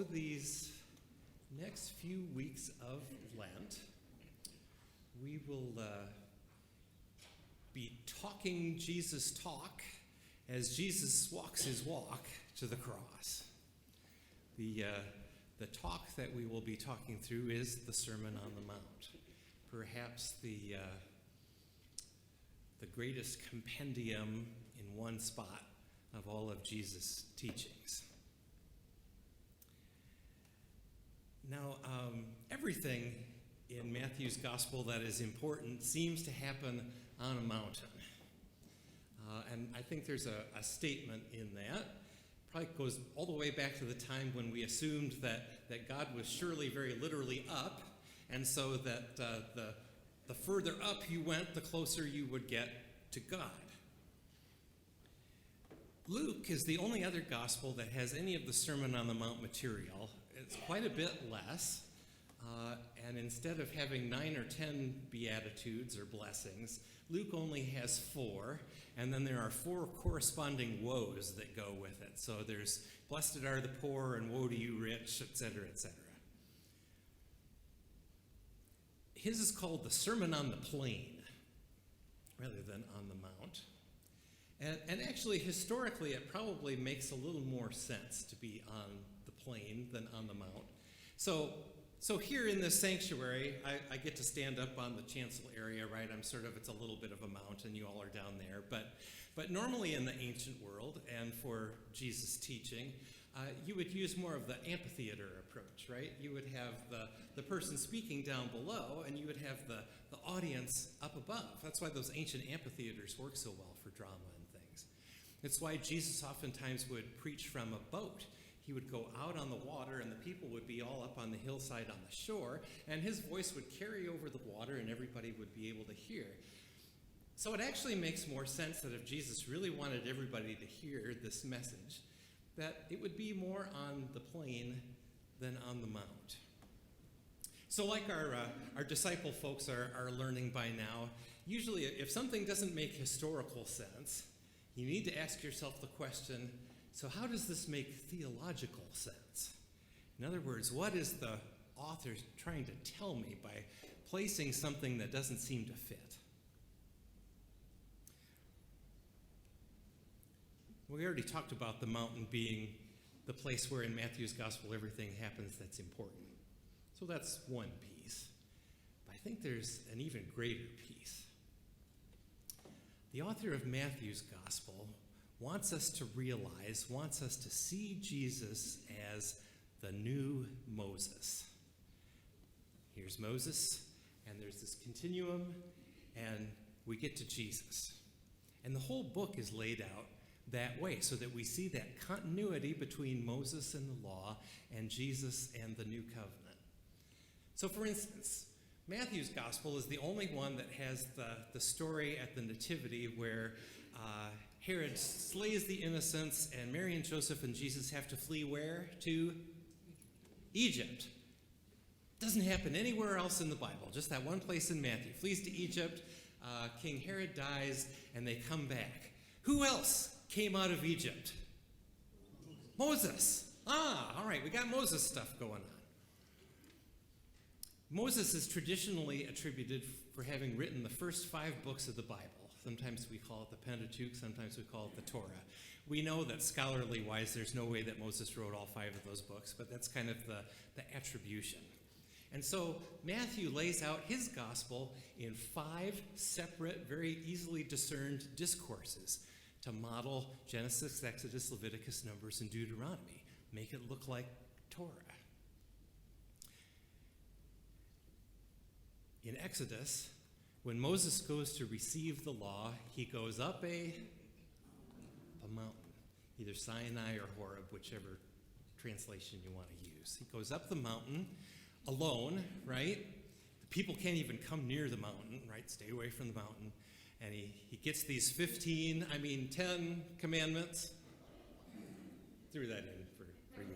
so these next few weeks of Lent, we will be talking Jesus' talk as Jesus walks his walk to the cross. The talk that we will be talking through is the Sermon on the Mount, perhaps the greatest compendium in one spot of all of Jesus' teachings. Now, everything in Matthew's gospel that is important seems to happen on a mountain. And I think there's a statement in that. Probably goes all the way back to the time when we assumed that God was surely very literally up, and so that the further up you went, the closer you would get to God. Luke is the only other gospel that has any of the Sermon on the Mount material. It's quite a bit less, and instead of having 9 or 10 Beatitudes or blessings, Luke only has 4, and then there are 4 corresponding woes that go with it. So there's blessed are the poor, and woe to you rich, etc., etc. His is called the Sermon on the Plain, rather than on the Mount. And actually, historically, it probably makes a little more sense to be on the plain than on the Mount. So here in this sanctuary, I get to stand up on the chancel area, right? It's a little bit of a mount, and you all are down there. But normally in the ancient world, and for Jesus' teaching, you would use more of the amphitheater approach, right? You would have the person speaking down below, and you would have the audience up above. That's why those ancient amphitheaters work so well for drama and things. It's why Jesus oftentimes would preach from a boat. He would go out on the water, and the people would be all up on the hillside on the shore, and his voice would carry over the water, and everybody would be able to hear. So it actually makes more sense that if Jesus really wanted everybody to hear this message, that it would be more on the plain than on the mount. So like our disciple folks are learning by now, usually if something doesn't make historical sense, you need to ask yourself the question, so how does this make theological sense? In other words, what is the author trying to tell me by placing something that doesn't seem to fit? We already talked about the mountain being the place where in Matthew's gospel everything happens that's important. So that's one piece. But I think there's an even greater piece. The author of Matthew's gospel wants us to see Jesus as the new Moses. Here's Moses, and there's this continuum, and we get to Jesus. And the whole book is laid out that way, so that we see that continuity between Moses and the law and Jesus and the new covenant. So for instance, Matthew's gospel is the only one that has the story at the Nativity where Herod slays the innocents, and Mary and Joseph and Jesus have to flee where? To Egypt. Doesn't happen anywhere else in the Bible, just that one place in Matthew. Flees to Egypt, King Herod dies, and they come back. Who else came out of Egypt? Moses. All right, we got Moses stuff going on. Moses is traditionally attributed for having written the first 5 books of the Bible. Sometimes we call it the Pentateuch, sometimes we call it the Torah. We know that scholarly-wise there's no way that Moses wrote all 5 of those books, but that's kind of the attribution. And so Matthew lays out his gospel in 5 separate, very easily discerned discourses to model Genesis, Exodus, Leviticus, Numbers, and Deuteronomy. Make it look like Torah. In Exodus, when Moses goes to receive the law, he goes up a mountain, either Sinai or Horeb, whichever translation you want to use. He goes up the mountain alone, right? The people can't even come near the mountain, right? Stay away from the mountain. And he gets these 10 commandments. Threw that in for you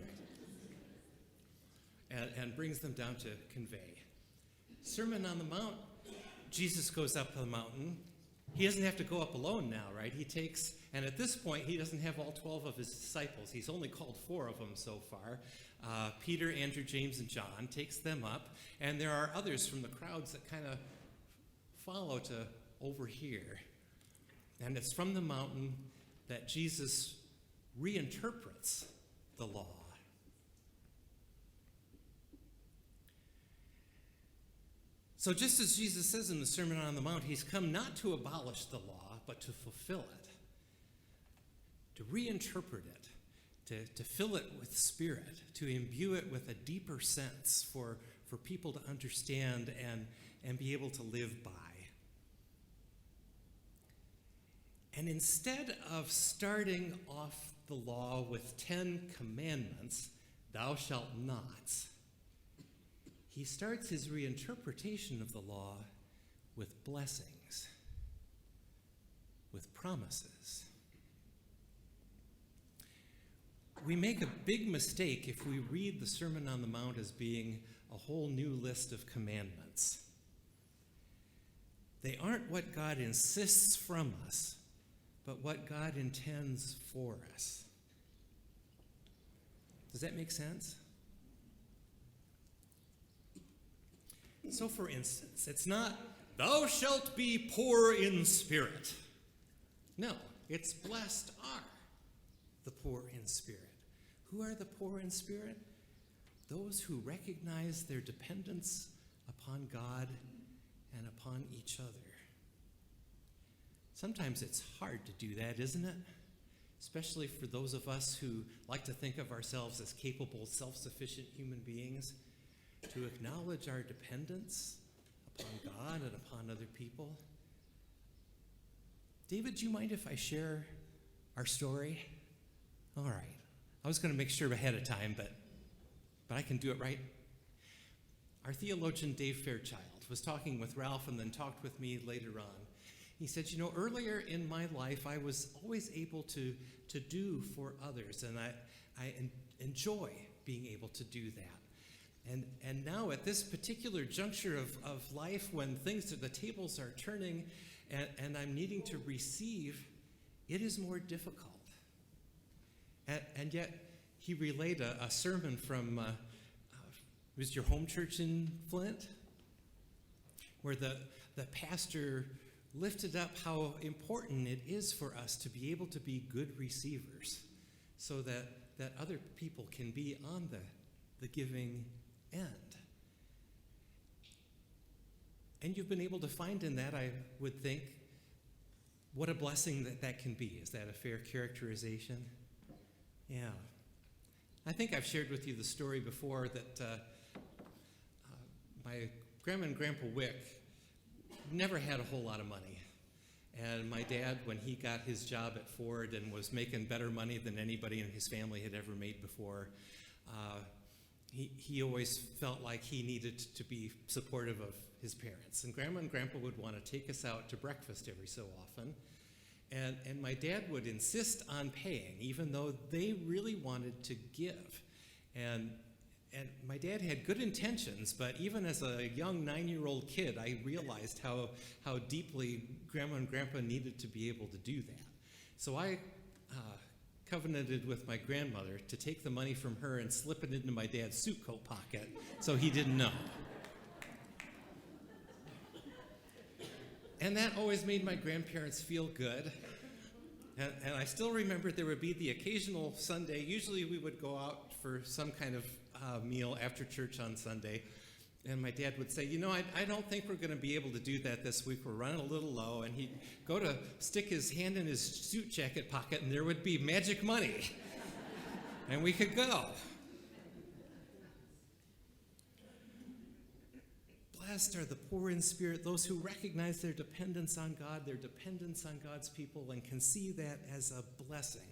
guys. And brings them down to convey. Sermon on the Mount, Jesus goes up the mountain. he doesn't have to go up alone now, right? He takes, and at this point, he doesn't have all 12 of his disciples. He's only called 4 of them so far. Peter, Andrew, James, and John, takes them up, and there are others from the crowds that kind of follow to over here. And it's from the mountain that Jesus reinterprets the law. So just as Jesus says in the Sermon on the Mount, he's come not to abolish the law, but to fulfill it, to reinterpret it, to fill it with spirit, to imbue it with a deeper sense for people to understand and be able to live by. And instead of starting off the law with 10 commandments, thou shalt not, he starts his reinterpretation of the law with blessings, with promises. We make a big mistake if we read the Sermon on the Mount as being a whole new list of commandments. They aren't what God insists from us, but what God intends for us. Does that make sense? So, for instance, it's not, thou shalt be poor in spirit. No, it's blessed are the poor in spirit. Who are the poor in spirit? Those who recognize their dependence upon God and upon each other. Sometimes it's hard to do that, isn't it? Especially for those of us who like to think of ourselves as capable, self-sufficient human beings, to acknowledge our dependence upon God and upon other people. David, do you mind if I share our story? All right. I was going to make sure ahead of time, but I can do it right. Our theologian, Dave Fairchild, was talking with Ralph and then talked with me later on. He said, earlier in my life, I was always able to do for others, and I enjoy being able to do that. And now at this particular juncture of life, when the tables are turning and I'm needing to receive, it is more difficult. And yet, he relayed a sermon from, was your home church in Flint? Where the pastor lifted up how important it is for us to be able to be good receivers so that other people can be on the giving end. And you've been able to find in that, I would think, what a blessing that can be. Is that a fair characterization? Yeah. I think I've shared with you the story before that my grandma and grandpa Wick never had a whole lot of money. And my dad, when he got his job at Ford and was making better money than anybody in his family had ever made before, he always felt like he needed to be supportive of his parents. And Grandma and Grandpa would want to take us out to breakfast every so often. And my dad would insist on paying, even though they really wanted to give. And my dad had good intentions, but even as a young 9-year-old kid, I realized how deeply Grandma and Grandpa needed to be able to do that. So I covenanted with my grandmother to take the money from her and slip it into my dad's suit coat pocket so he didn't know. And that always made my grandparents feel good. And I still remember there would be the occasional Sunday. Usually we would go out for some kind of meal after church on Sunday. And my dad would say, I don't think we're going to be able to do that this week. We're running a little low. And he'd go to stick his hand in his suit jacket pocket, and there would be magic money. And we could go. Blessed are the poor in spirit, those who recognize their dependence on God, their dependence on God's people, and can see that as a blessing.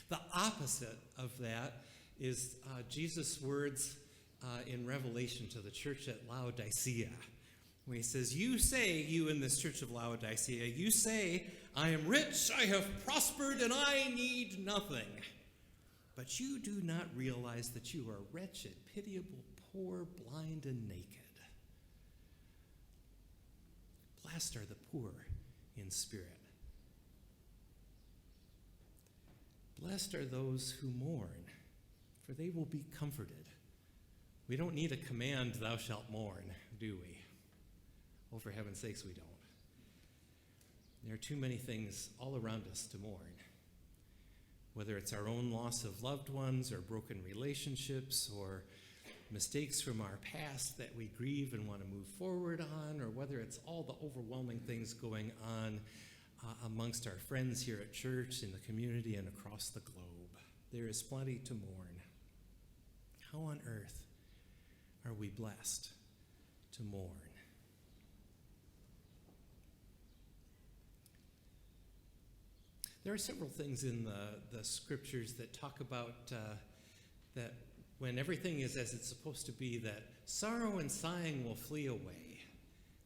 The opposite of that is Jesus' words in Revelation to the church at Laodicea, when he says, you in this church of Laodicea, you say, I am rich, I have prospered, and I need nothing. But you do not realize that you are wretched, pitiable, poor, blind, and naked. Blessed are the poor in spirit. Blessed are those who mourn, for they will be comforted. We don't need a command, thou shalt mourn, do we? Oh, for heaven's sakes, we don't. There are too many things all around us to mourn. Whether it's our own loss of loved ones or broken relationships or mistakes from our past that we grieve and want to move forward on, or whether it's all the overwhelming things going on amongst our friends here at church, in the community, and across the globe. There is plenty to mourn. How on earth are we blessed to mourn? There are several things in the scriptures that talk about that when everything is as it's supposed to be, that sorrow and sighing will flee away.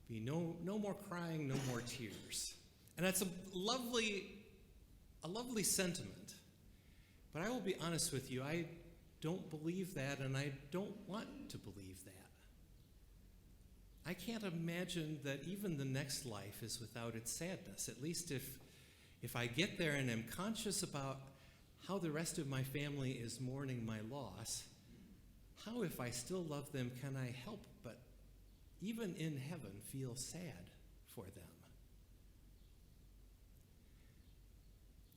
Be no more crying, no more tears. And that's a lovely sentiment. But I will be honest with you, I don't believe that, and I don't want to believe that. I can't imagine that even the next life is without its sadness, at least if I get there and am conscious about how the rest of my family is mourning my loss, how, if I still love them, can I help but, even in heaven, feel sad for them?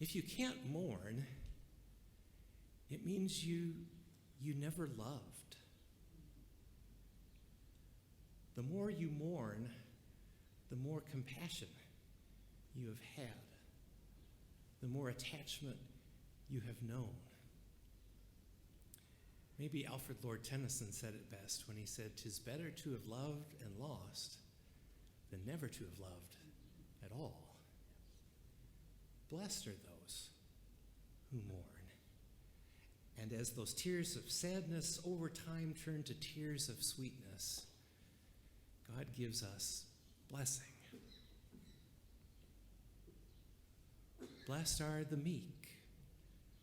If you can't mourn, it means you never loved. The more you mourn, the more compassion you have had, the more attachment you have known. Maybe Alfred Lord Tennyson said it best when he said, "'Tis better to have loved and lost than never to have loved at all." Blessed are those who mourn. And as those tears of sadness over time turn to tears of sweetness, God gives us blessing. Blessed are the meek.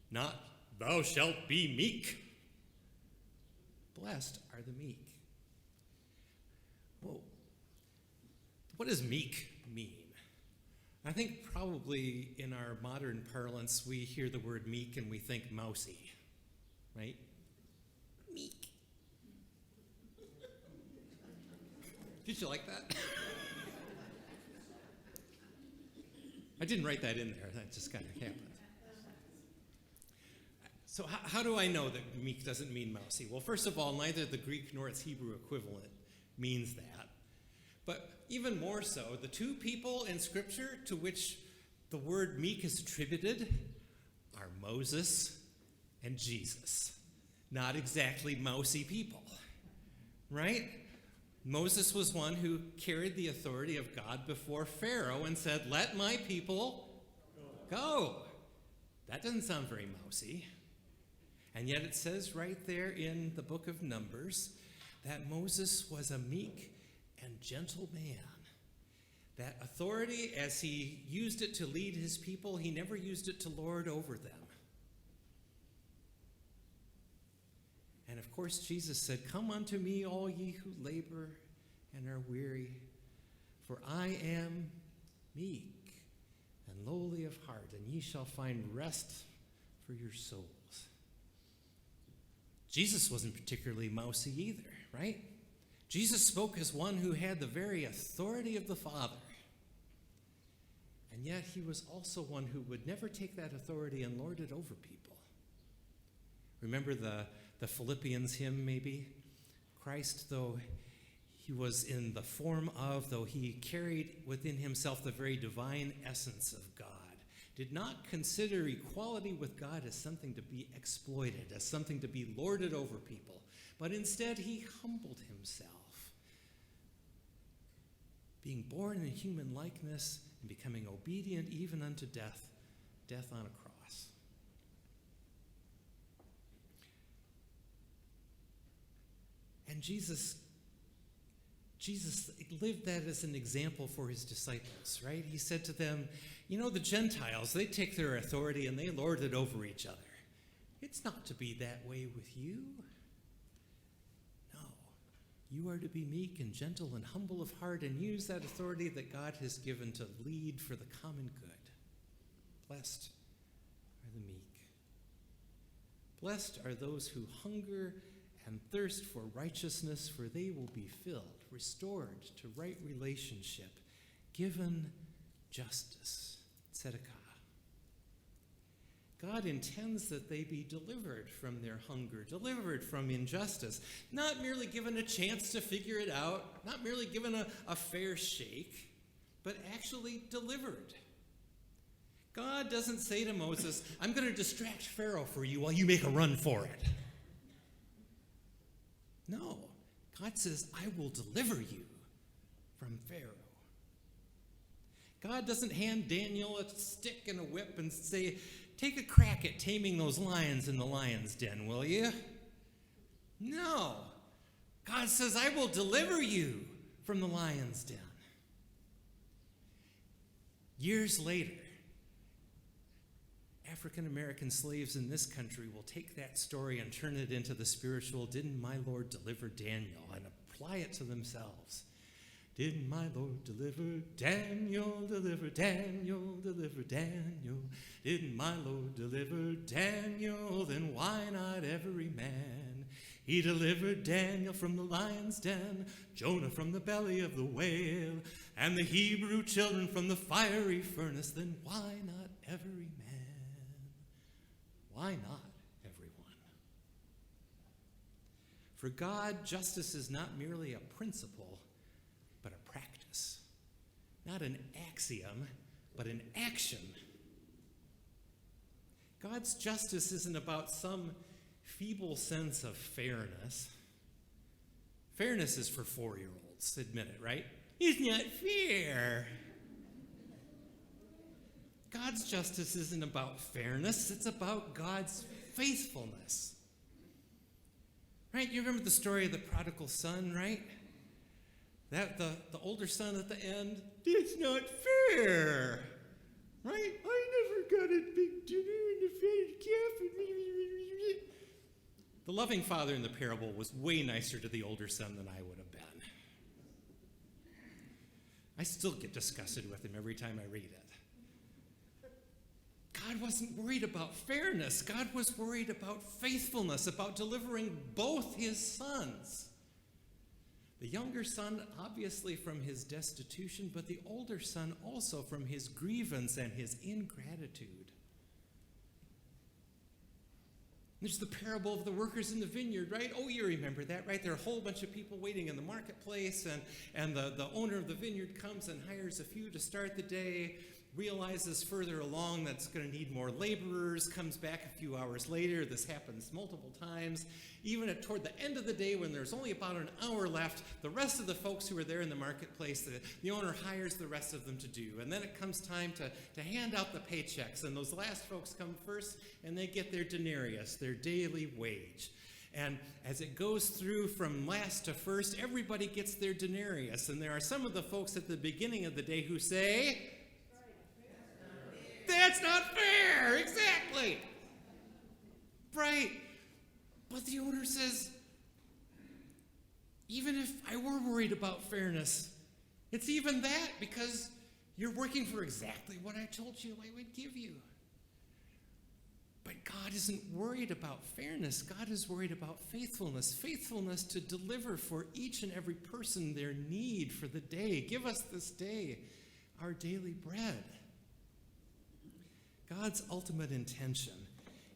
Not, thou shalt be meek. Blessed are the meek. Well, what does meek mean? I think probably in our modern parlance, we hear the word meek and we think mousy, right? Meek. Did you like that? I didn't write that in there. That just kind of happened. So how do I know that meek doesn't mean mousy? Well, first of all, neither the Greek nor its Hebrew equivalent means that. But even more so, the two people in Scripture to which the word meek is attributed are Moses and Jesus. Not exactly mousy people, right? Moses was one who carried the authority of God before Pharaoh and said, "Let my people go." That doesn't sound very mousy. And yet it says right there in the book of Numbers that Moses was a meek and gentle man. That authority, as he used it to lead his people, he never used it to lord over them. And of course, Jesus said, "Come unto me, all ye who labor and are weary, for I am meek and lowly of heart, and ye shall find rest for your souls." Jesus wasn't particularly mousy either, right? Jesus spoke as one who had the very authority of the Father. And yet he was also one who would never take that authority and lord it over people. Remember the Philippians hymn, maybe? Christ, though he was in the form of, though he carried within himself the very divine essence of God, did not consider equality with God as something to be exploited, as something to be lorded over people, but instead he humbled himself, being born in human likeness and becoming obedient even unto death on a cross. And Jesus lived that as an example for his disciples, right? He said to them, you know, the Gentiles, they take their authority and they lord it over each other. It's not to be that way with you. No, You are to be meek and gentle and humble of heart and use that authority that God has given to lead for the common good. Blessed are the meek. Blessed are those who hunger and thirst for righteousness, for they will be filled, restored to right relationship, given justice. Tzedakah. God intends that they be delivered from their hunger, delivered from injustice, not merely given a chance to figure it out, not merely given a fair shake, but actually delivered. God doesn't say to Moses, I'm going to distract Pharaoh for you while you make a run for it. No, God says, I will deliver you from Pharaoh. God doesn't hand Daniel a stick and a whip and say, take a crack at taming those lions in the lion's den, will you? No. God says, I will deliver you from the lion's den. Years later, African-American slaves in this country will take that story and turn it into the spiritual, didn't my Lord deliver Daniel, and apply it to themselves. Didn't my Lord deliver Daniel, deliver Daniel, deliver Daniel? Didn't my Lord deliver Daniel? Then why not every man? He delivered Daniel from the lion's den, Jonah from the belly of the whale, and the Hebrew children from the fiery furnace. Then why not every man? Why not everyone? For God, justice is not merely a principle, but a practice. Not an axiom, but an action. God's justice isn't about some feeble sense of fairness. Fairness is for 4-year-olds, admit it, right? It's not fair. God's justice isn't about fairness, it's about God's faithfulness. Right? You remember the story of the prodigal son, right? That the older son at the end, it's not fair. Right? I never got a big dinner and a fatted calf. The loving father in the parable was way nicer to the older son than I would have been. I still get disgusted with him every time I read it. God wasn't worried about fairness. God was worried about faithfulness, about delivering both his sons. The younger son, obviously from his destitution, but the older son also from his grievance and his ingratitude. There's the parable of the workers in the vineyard, right? Oh, you remember that, right? There are a whole bunch of people waiting in the marketplace, and the owner of the vineyard comes and hires a few to start the day, realizes further along that's going to need more laborers, comes back a few hours later. This happens multiple times. Even toward the end of the day, when there's only about an hour left, the rest of the folks who are there in the marketplace, the owner hires the rest of them to do. And then it comes time to hand out the paychecks. And those last folks come first, and they get their denarius, their daily wage. And as it goes through from last to first, everybody gets their denarius. And there are some of the folks at the beginning of the day who say, that's not fair, exactly. Right. But the owner says, even if I were worried about fairness, it's even that because you're working for exactly what I told you I would give you. But God isn't worried about fairness. God is worried about faithfulness. Faithfulness to deliver for each and every person their need for the day. Give us this day our daily bread. God's ultimate intention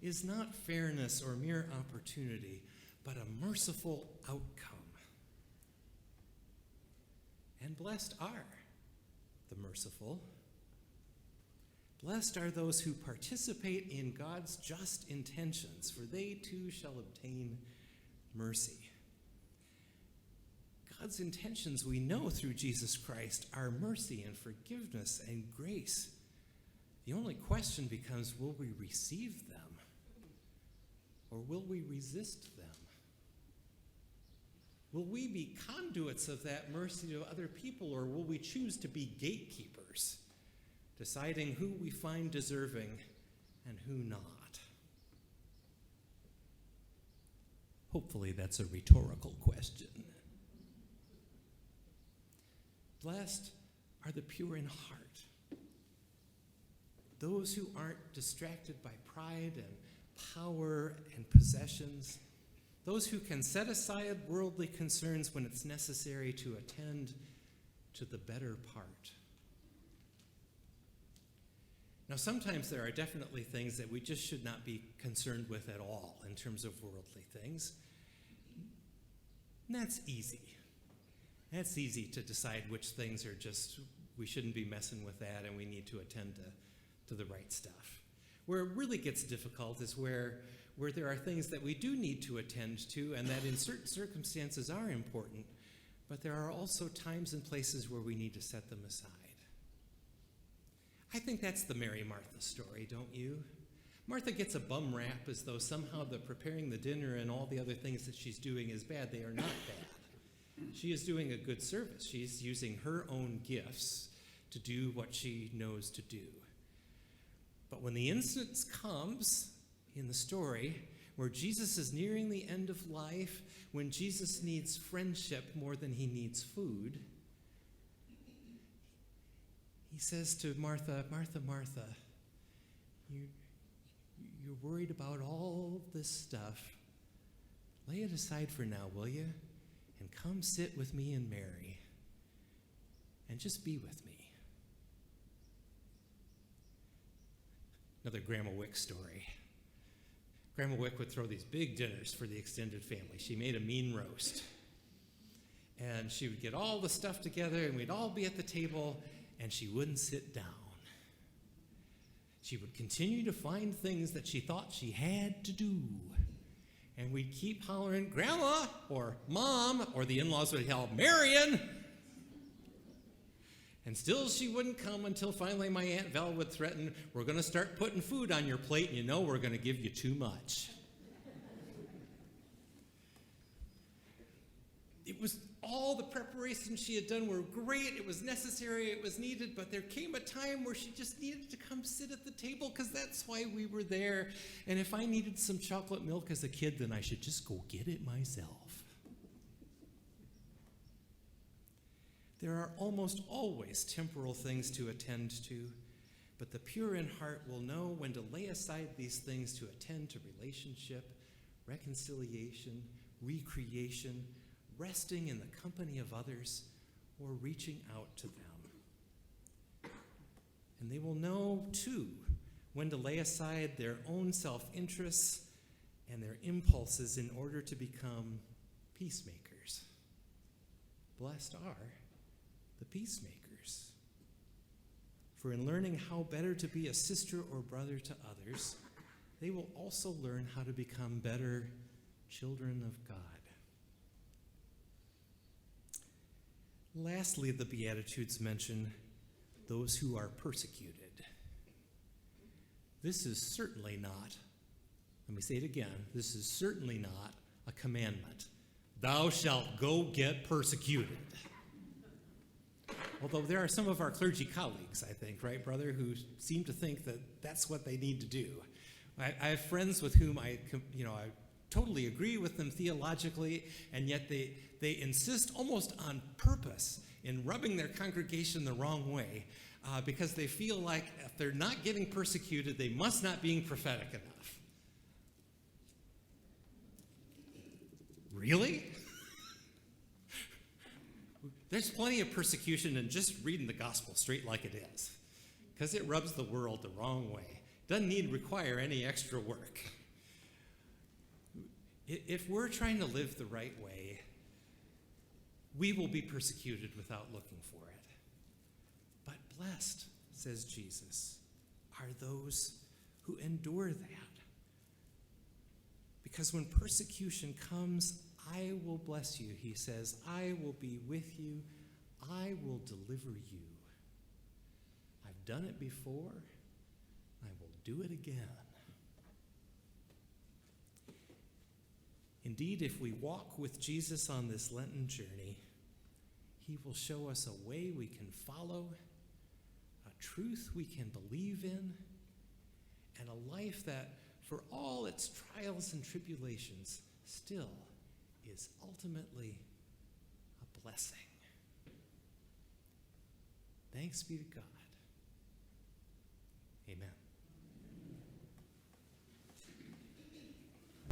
is not fairness or mere opportunity, but a merciful outcome. And blessed are the merciful. Blessed are those who participate in God's just intentions, for they too shall obtain mercy. God's intentions, we know through Jesus Christ, are mercy and forgiveness and grace. The only question becomes, will we receive them or will we resist them? Will we be conduits of that mercy to other people, or will we choose to be gatekeepers, deciding who we find deserving and who not? Hopefully that's a rhetorical question. Blessed are the pure in heart, those who aren't distracted by pride and power and possessions, those who can set aside worldly concerns when it's necessary to attend to the better part. Now, sometimes there are definitely things that we just should not be concerned with at all in terms of worldly things. And that's easy. That's easy to decide which things are just, we shouldn't be messing with that and we need to attend to the right stuff. Where it really gets difficult is where there are things that we do need to attend to and that in certain circumstances are important, but there are also times and places where we need to set them aside. I think that's the Mary Martha story, don't you? Martha gets a bum rap as though somehow the preparing the dinner and all the other things that she's doing is bad. They are not bad. She is doing a good service. She's using her own gifts to do what she knows to do. But when the instance comes in the story where Jesus is nearing the end of life, when Jesus needs friendship more than he needs food, he says to Martha, Martha, Martha, you're worried about all this stuff. Lay it aside for now, will you? And come sit with me and Mary and just be with me. Another Grandma Wick story. Grandma Wick would throw these big dinners for the extended family. She made a mean roast. And she would get all the stuff together and we'd all be at the table and she wouldn't sit down. She would continue to find things that she thought she had to do. And we'd keep hollering, Grandma, or Mom, or the in-laws would yell, Marion! And still she wouldn't come until finally my Aunt Val would threaten, we're going to start putting food on your plate and you know we're going to give you too much. It was all the preparations she had done were great, it was necessary, it was needed, but there came a time where she just needed to come sit at the table because that's why we were there. And if I needed some chocolate milk as a kid, then I should just go get it myself. There are almost always temporal things to attend to, but the pure in heart will know when to lay aside these things to attend to relationship, reconciliation, recreation, resting in the company of others, or reaching out to them. And they will know, too, when to lay aside their own self-interests and their impulses in order to become peacemakers. Blessed are the peacemakers. For in learning how better to be a sister or brother to others, they will also learn how to become better children of God. Lastly, the Beatitudes mention those who are persecuted. This is certainly not, let me say it again, this is certainly not a commandment. Thou shalt go get persecuted. Although there are some of our clergy colleagues, I think, right, brother, who seem to think that that's what they need to do. I have friends with whom I totally agree with them theologically, and yet they insist almost on purpose in rubbing their congregation the wrong way because they feel like if they're not getting persecuted, they must not be prophetic enough. Really? There's plenty of persecution in just reading the gospel straight like it is, because it rubs the world the wrong way. Doesn't require any extra work. If we're trying to live the right way, we will be persecuted without looking for it. But blessed, says Jesus, are those who endure that. Because when persecution comes, I will bless you. He says, I will be with you. I will deliver you. I've done it before. I will do it again. Indeed, if we walk with Jesus on this Lenten journey, he will show us a way we can follow, a truth we can believe in, and a life that, for all its trials and tribulations, still is ultimately a blessing. Thanks be to God.